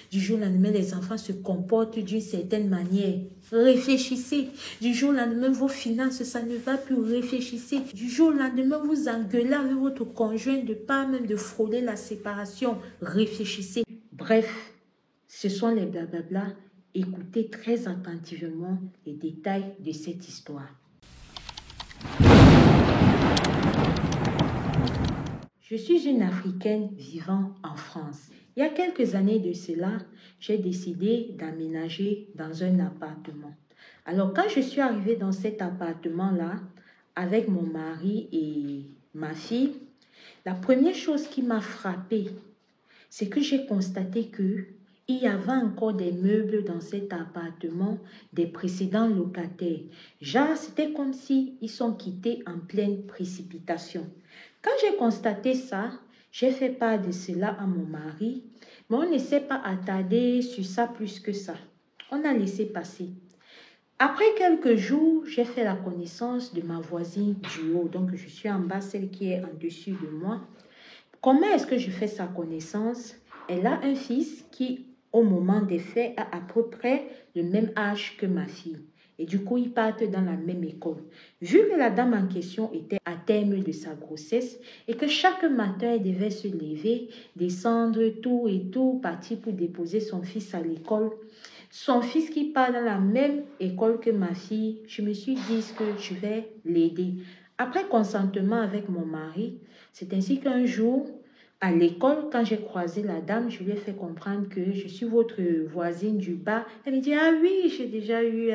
Du jour au lendemain, les enfants se comportent d'une certaine manière. Réfléchissez. Du jour au lendemain, vos finances, ça ne va plus. Réfléchissez. Du jour au lendemain, vous engueulez avec votre conjoint de pas même de frôler la séparation. Réfléchissez. Bref, ce sont les blablabla. Écoutez très attentivement les détails de cette histoire. Je suis une Africaine vivant en France. Il y a quelques années de cela, j'ai décidé d'aménager dans un appartement. Alors, quand je suis arrivée dans cet appartement-là, avec mon mari et ma fille, la première chose qui m'a frappée, c'est que j'ai constaté que il y avait encore des meubles dans cet appartement des précédents locataires. Genre, c'était comme si ils sont quittés en pleine précipitation. Quand j'ai constaté ça, j'ai fait part de cela à mon mari, mais on ne s'est pas attardé sur ça plus que ça. On a laissé passer. Après quelques jours, j'ai fait la connaissance de ma voisine du haut. Donc, je suis en bas, celle qui est en dessus de moi. Comment est-ce que je fais sa connaissance? Elle a un fils qui, au moment des faits, a à peu près le même âge que ma fille. Et du coup, ils partent dans la même école. Vu que la dame en question était à terme de sa grossesse et que chaque matin, elle devait se lever, descendre tout et tout, partir pour déposer son fils à l'école, son fils qui part dans la même école que ma fille, je me suis dit que je vais l'aider. Après consentement avec mon mari, c'est ainsi qu'un jour, à l'école, quand j'ai croisé la dame, je lui ai fait comprendre que je suis votre voisine du bas. Elle me dit, ah oui, j'ai déjà eu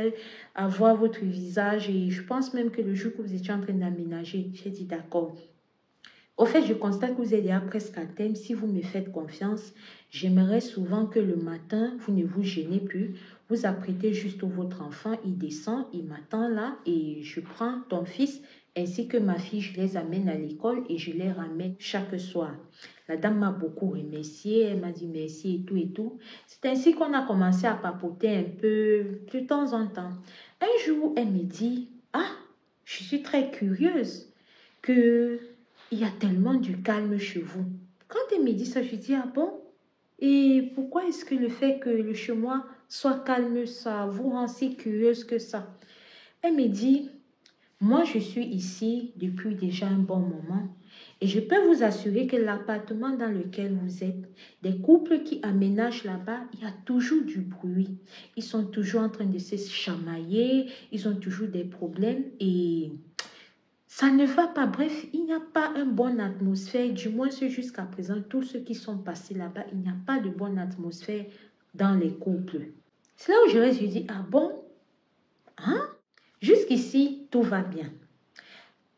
à voir votre visage et je pense même que le jour que vous étiez en train d'aménager, j'ai dit d'accord. Au fait, je constate que vous êtes déjà presque à terme. Si vous me faites confiance, j'aimerais souvent que le matin, vous ne vous gênez plus. Vous apprêtez juste votre enfant, il descend, il m'attend là et je prends ton fils ainsi que ma fille, je les amène à l'école et je les ramène chaque soir. La dame m'a beaucoup remercié, elle m'a dit merci et tout et tout. C'est ainsi qu'on a commencé à papoter un peu de temps en temps. Un jour, elle me dit, ah, je suis très curieuse que il y a tellement du calme chez vous. Quand elle me dit ça, je dis, ah bon? Et pourquoi est-ce que le fait que le chez moi soit calme, ça vous rend si curieuse que ça? Elle me dit, moi je suis ici depuis déjà un bon moment et je peux vous assurer que l'appartement dans lequel vous êtes, des couples qui aménagent là-bas, il y a toujours du bruit. Ils sont toujours en train de se chamailler, ils ont toujours des problèmes et ça ne va pas. Bref, il n'y a pas une bonne atmosphère. Du moins, jusqu'à présent, tous ceux qui sont passés là-bas, il n'y a pas de bonne atmosphère dans les couples. C'est là où je reste, je dis, ah bon? Hein? Jusqu'ici, tout va bien.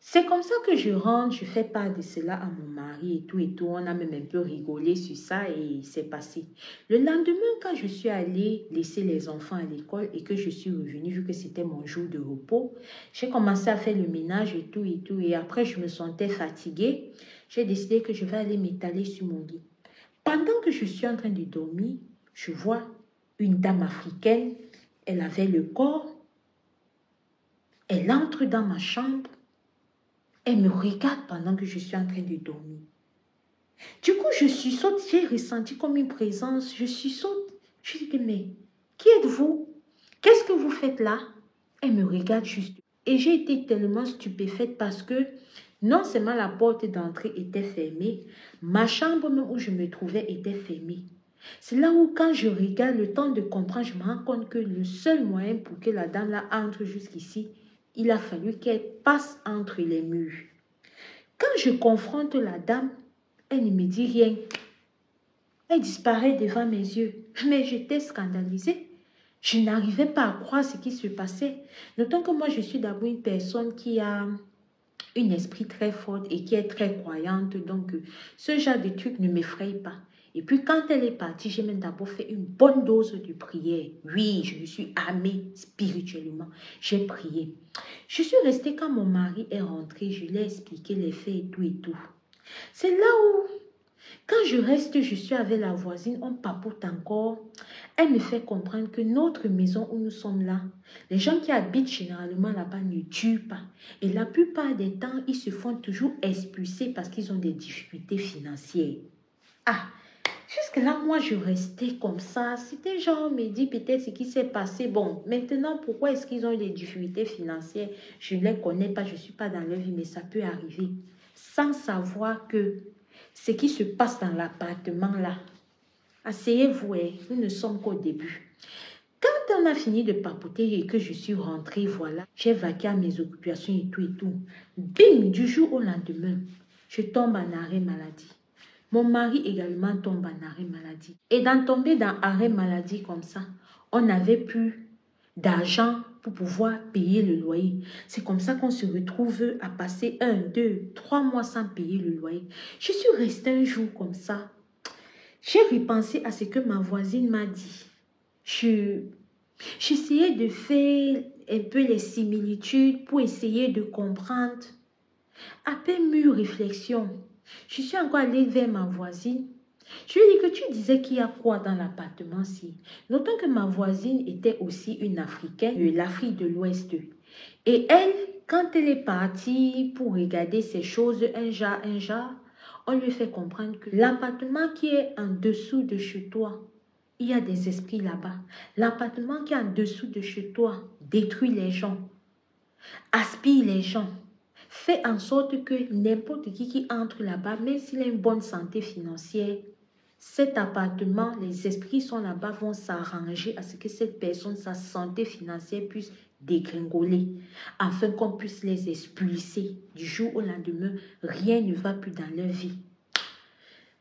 C'est comme ça que je rentre, je fais part de cela à mon mari et tout et tout. On a même un peu rigolé sur ça et c'est passé. Le lendemain, quand je suis allée laisser les enfants à l'école et que je suis revenue, vu que c'était mon jour de repos, j'ai commencé à faire le ménage et tout et tout. Et après, je me sentais fatiguée. J'ai décidé que je vais aller m'étaler sur mon lit. Pendant que je suis en train de dormir, je vois une dame africaine. Elle avait le corps. Elle entre dans ma chambre. Elle me regarde pendant que je suis en train de dormir. Du coup, je saute, j'ai ressenti comme une présence. Je saute. Je dis, mais qui êtes-vous? Qu'est-ce que vous faites là? Elle me regarde juste. Et j'ai été tellement stupéfaite parce que non seulement la porte d'entrée était fermée, ma chambre même où je me trouvais était fermée. C'est là où quand je regarde le temps de comprendre, je me rends compte que le seul moyen pour que la dame là entre jusqu'ici, il a fallu qu'elle passe entre les murs. Quand je confronte la dame, elle ne me dit rien. Elle disparaît devant mes yeux. Mais j'étais scandalisée. Je n'arrivais pas à croire ce qui se passait. Notons que moi, je suis d'abord une personne qui a un esprit très fort et qui est très croyante. Donc, ce genre de truc ne m'effraie pas. Et puis, quand elle est partie, j'ai même d'abord fait une bonne dose de prière. Oui, je me suis armée spirituellement. J'ai prié. Je suis restée quand mon mari est rentré. Je lui ai expliqué les faits et tout et tout. C'est là où, quand je reste, je suis avec la voisine, on papote encore. Elle me fait comprendre que notre maison où nous sommes là, les gens qui habitent généralement là-bas ne durent pas. Et la plupart des temps, ils se font toujours expulser parce qu'ils ont des difficultés financières. Ah, Jusque-là, moi, je restais comme ça. C'était genre, on me dit peut-être ce qui s'est passé. Bon, maintenant, pourquoi est-ce qu'ils ont des difficultés financières? Je ne les connais pas, je ne suis pas dans leur vie, mais ça peut arriver. Sans savoir que ce qui se passe dans l'appartement là, asseyez-vous, nous ne sommes qu'au début. Quand on a fini de papoter et que je suis rentrée, voilà, j'ai vaqué à mes occupations et tout et tout. Bim, du jour au lendemain, je tombe en arrêt maladie. Mon mari également tombe en arrêt maladie. Et dans tomber dans arrêt maladie comme ça, on n'avait plus d'argent pour pouvoir payer le loyer. C'est comme ça qu'on se retrouve à passer 1, 2, 3 mois sans payer le loyer. Je suis restée un jour comme ça. J'ai repensé à ce que ma voisine m'a dit. J'essayais de faire un peu les similitudes pour essayer de comprendre. Après mûre réflexion, je suis encore allée vers ma voisine. Je lui ai dit que tu disais qu'il y a quoi dans l'appartement-ci. Notons que ma voisine était aussi une Africaine de l'Afrique de l'Ouest. Et elle, quand elle est partie pour regarder ces choses, un genre, on lui fait comprendre que l'appartement qui est en dessous de chez toi, il y a des esprits là-bas. L'appartement qui est en dessous de chez toi détruit les gens, aspire les gens, fait en sorte que n'importe qui entre là-bas, même s'il a une bonne santé financière, cet appartement, les esprits sont là-bas, vont s'arranger à ce que cette personne, sa santé financière puisse dégringoler, afin qu'on puisse les expulser. Du jour au lendemain, rien ne va plus dans leur vie.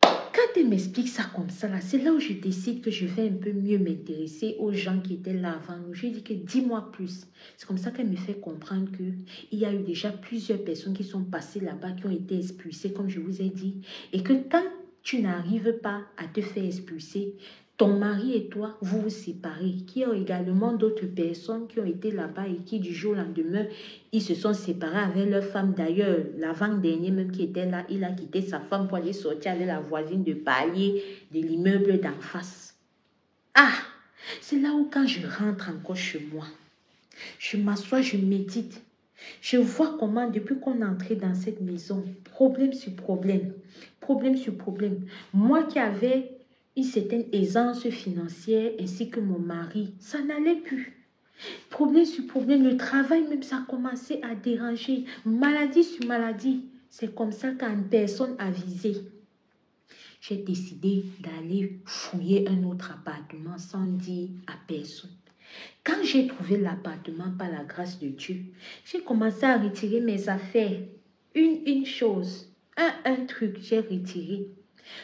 Quand elle m'explique ça comme ça, là, c'est là où je décide que je vais un peu mieux m'intéresser aux gens qui étaient là avant nous. Je lui dis que dis-moi plus. C'est comme ça qu'elle me fait comprendre qu'il y a eu déjà plusieurs personnes qui sont passées là-bas, qui ont été expulsées, comme je vous ai dit. Et que quand tu n'arrives pas à te faire expulser, ton mari et toi, vous vous séparez. Qu'il y a également d'autres personnes qui ont été là-bas et qui, du jour au lendemain, ils se sont séparés avec leur femme. D'ailleurs, l'avant-dernier même qui était là, il a quitté sa femme pour aller sortir avec la voisine de palier de l'immeuble d'en face. Ah, c'est là où quand je rentre encore chez moi, je m'assois, je médite. Je vois comment, depuis qu'on est entré dans cette maison, problème sur problème, problème sur problème. Moi qui avais une certaine aisance financière ainsi que mon mari, ça n'allait plus. Problème sur problème, le travail même, ça a commencé à déranger. Maladie sur maladie. C'est comme ça qu'une personne avisée, j'ai décidé d'aller fouiller un autre appartement sans dire à personne. Quand j'ai trouvé l'appartement par la grâce de Dieu, j'ai commencé à retirer mes affaires. Une chose, un truc, j'ai retiré.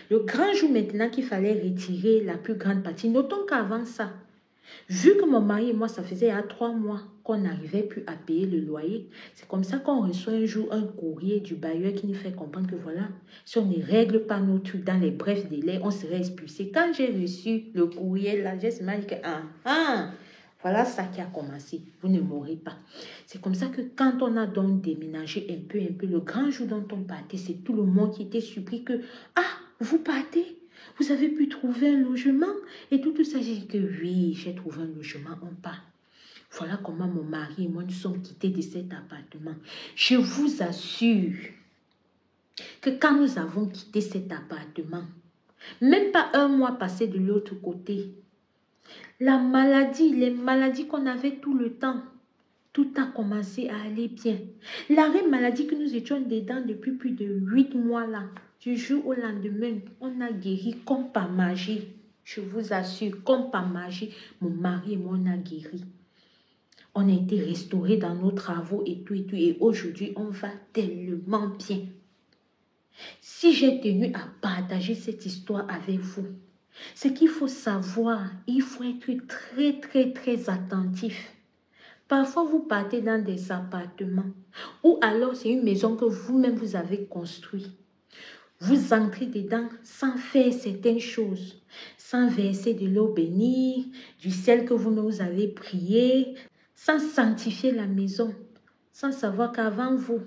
Le grand jour maintenant qu'il fallait retirer la plus grande partie, notons qu'avant ça, vu que mon mari et moi, ça faisait à 3 mois qu'on n'arrivait plus à payer le loyer, c'est comme ça qu'on reçoit un jour un courrier du bailleur qui nous fait comprendre que voilà, si on ne règle pas nos trucs dans les brefs délais, on serait expulsé. Quand j'ai reçu le courrier là, j'ai seulement dit que voilà ça qui a commencé. Vous ne mourrez pas. C'est comme ça que quand on a donc déménagé un peu, le grand jour dont on partait, c'est tout le monde qui était surpris que vous partez? Vous avez pu trouver un logement? Et tout ça, j'ai dit que oui, j'ai trouvé un logement, on part. Voilà comment mon mari et moi nous sommes quittés de cet appartement. Je vous assure que quand nous avons quitté cet appartement, même pas un mois passé de l'autre côté, la maladie, les maladies qu'on avait tout le temps, tout a commencé à aller bien. L'arrêt maladie que nous étions dedans depuis plus de 8 mois là, du jour au lendemain, on a guéri comme par magie. Je vous assure, comme par magie, mon mari et moi, on a guéri. On a été restaurés dans nos travaux et tout. Et aujourd'hui, on va tellement bien. Si j'ai tenu à partager cette histoire avec vous, c'est qu'il faut savoir, il faut être très attentif. Parfois, vous partez dans des appartements ou alors c'est une maison que vous-même vous avez construite. Vous entrez dedans sans faire certaines choses, sans verser de l'eau bénie, du sel que vous nous avez prié, sans sanctifier la maison, sans savoir qu'avant vous,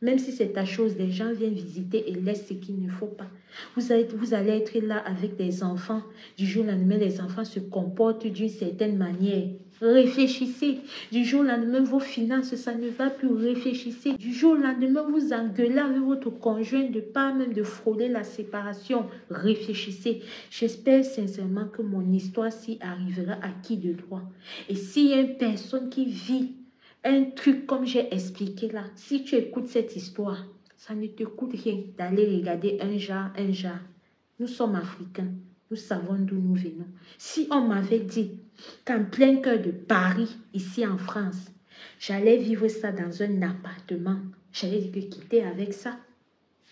Même si c'est ta chose, les gens viennent visiter et laissent ce qu'il ne faut pas. Vous allez être là avec des enfants. Du jour au lendemain, les enfants se comportent d'une certaine manière. Réfléchissez. Du jour au lendemain, vos finances, ça ne va plus. Réfléchissez. Du jour au lendemain, vous engueulez avec votre conjoint de pas même de frôler la séparation. Réfléchissez. J'espère sincèrement que mon histoire-ci arrivera à qui de droit. Et s'il y a une personne qui vit un truc comme j'ai expliqué là, si tu écoutes cette histoire, ça ne te coûte rien d'aller regarder un genre. Nous sommes africains, nous savons d'où nous venons. Si on m'avait dit qu'en plein cœur de Paris, ici en France, j'allais vivre ça dans un appartement, j'allais dire que quitter avec ça.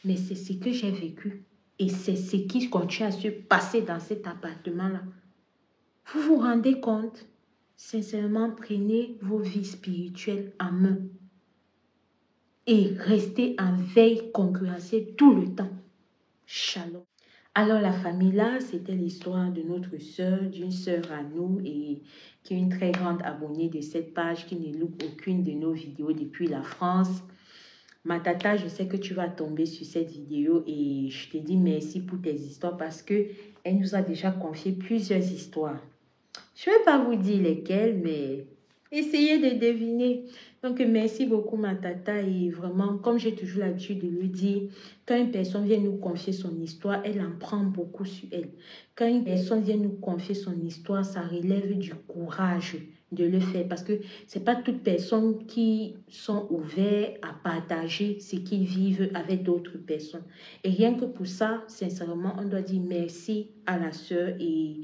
Mais c'est ce que j'ai vécu et c'est ce qui continue à se passer dans cet appartement-là. Vous vous rendez compte? Sincèrement, prenez vos vies spirituelles en main et restez en veille concurrentielle tout le temps. Shalom. Alors la famille là, c'était l'histoire de notre sœur, d'une sœur à nous et qui est une très grande abonnée de cette page qui ne loupe aucune de nos vidéos depuis la France. Ma tata, je sais que tu vas tomber sur cette vidéo et je te dis merci pour tes histoires parce que elle nous a déjà confié plusieurs histoires. Je ne vais pas vous dire lesquelles, mais essayez de deviner. Donc, merci beaucoup, ma tata. Et vraiment, comme j'ai toujours l'habitude de le dire, quand une personne vient nous confier son histoire, elle en prend beaucoup sur elle. Quand une personne vient nous confier son histoire, ça relève du courage de le faire. Parce que ce n'est pas toutes personnes qui sont ouvertes à partager ce qu'ils vivent avec d'autres personnes. Et rien que pour ça, sincèrement, on doit dire merci à la sœur et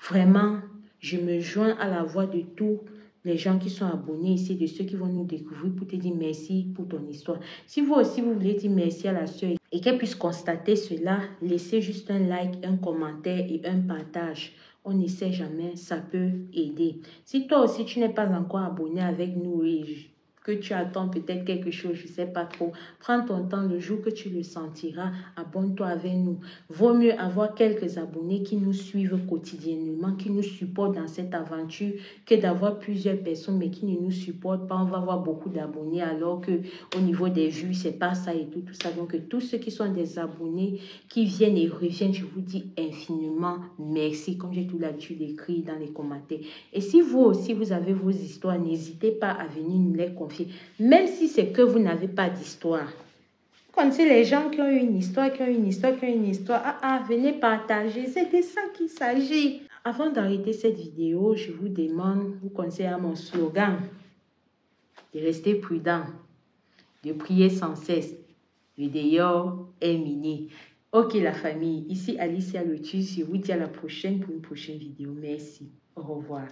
vraiment, je me joins à la voix de tous les gens qui sont abonnés ici, de ceux qui vont nous découvrir pour te dire merci pour ton histoire. Si vous aussi, vous voulez dire merci à la sœur et qu'elle puisse constater cela, laissez juste un like, un commentaire et un partage. On ne sait jamais, ça peut aider. Si toi aussi, tu n'es pas encore abonné avec nous et que tu attends peut-être quelque chose, je ne sais pas trop. Prends ton temps le jour que tu le sentiras, abonne-toi avec nous. Vaut mieux avoir quelques abonnés qui nous suivent quotidiennement, qui nous supportent dans cette aventure, que d'avoir plusieurs personnes mais qui ne nous supportent pas. On va avoir beaucoup d'abonnés alors qu'au niveau des vues, c'est pas ça et tout ça. Donc, tous ceux qui sont des abonnés, qui viennent et reviennent, je vous dis infiniment merci, comme j'ai tout l'habitude d'écrire dans les commentaires. Et si vous aussi, vous avez vos histoires, n'hésitez pas à venir nous les confier. Même si c'est que vous n'avez pas d'histoire. Vous connaissez les gens qui ont eu une histoire, venez partager. C'est de ça qu'il s'agit. Avant d'arrêter cette vidéo, je vous demande, vous connaissez mon slogan, de rester prudent, de prier sans cesse. Le dehors est miné. Ok la famille, ici Alicia Lotus, je vous dis à la prochaine pour une prochaine vidéo. Merci. Au revoir.